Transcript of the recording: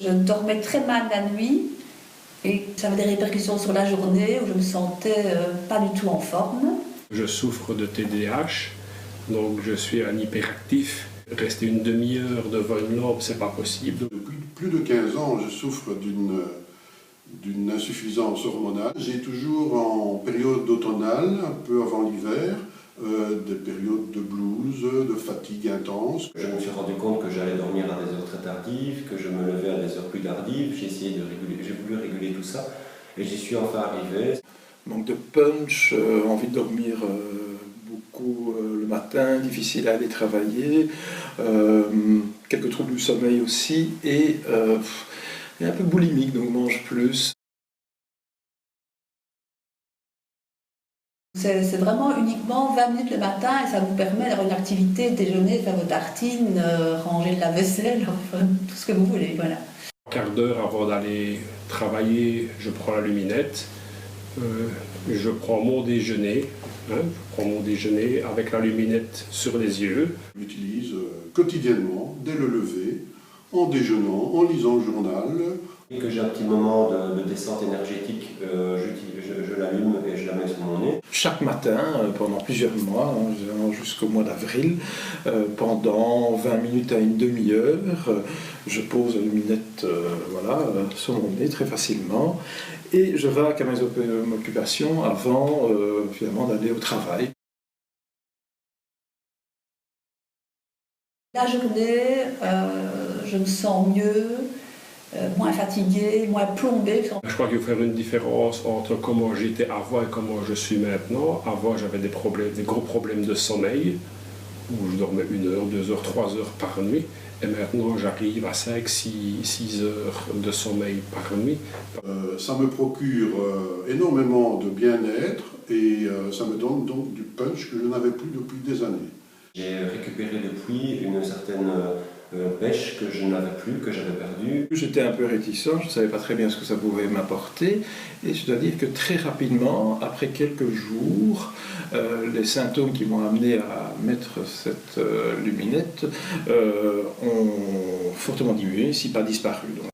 Je dormais très mal la nuit et ça avait des répercussions sur la journée où je me sentais pas du tout en forme. Je souffre de TDAH, donc je suis un hyperactif. Rester une demi-heure devant une lampe, c'est pas possible. Depuis plus de 15 ans, je souffre d'une insuffisance hormonale. J'ai toujours en période automnale, un peu avant l'hiver, des périodes de blues, de fatigue intense. Je me suis rendu compte que j'allais dormir à des heures très tardives, que je me levais à des heures plus tardives. J'ai voulu réguler tout ça et j'y suis enfin arrivé. Manque de punch, envie de dormir beaucoup le matin, difficile à aller travailler, quelques troubles du sommeil aussi et un peu boulimique, donc mange plus. C'est vraiment uniquement 20 minutes le matin et ça vous permet d'avoir une activité, déjeuner, faire vos tartines, ranger la vaisselle, enfin, tout ce que vous voulez. Voilà. Un quart d'heure avant d'aller travailler, je prends la luminette, je prends mon déjeuner, avec la luminette sur les yeux. J'utilise quotidiennement, dès le lever, en déjeunant, en lisant le journal. Dès que j'ai un petit moment de descente énergétique, je l'allume et je la mets sur mon nez. Chaque matin, pendant plusieurs mois, jusqu'au mois d'avril, pendant 20 minutes à une demi-heure, je pose la luminette sur mon nez très facilement et je vaque à mes occupations avant finalement d'aller au travail. La journée, je me sens mieux. Moins fatigué, moins plombé. Je crois qu'il faut faire une différence entre comment j'étais avant et comment je suis maintenant. Avant, j'avais des gros problèmes de sommeil, où je dormais 1 heure, 2 heures, 3 heures par nuit. Et maintenant, j'arrive à 5, 6 heures de sommeil par nuit. Ça me procure énormément de bien-être et ça me donne donc du punch que je n'avais plus depuis des années. J'ai récupéré depuis une certaine pêche que je n'avais plus, que j'avais perdue. J'étais un peu réticent, je ne savais pas très bien ce que ça pouvait m'apporter et je dois dire que très rapidement, après quelques jours, les symptômes qui m'ont amené à mettre cette luminette ont fortement diminué, si pas disparu.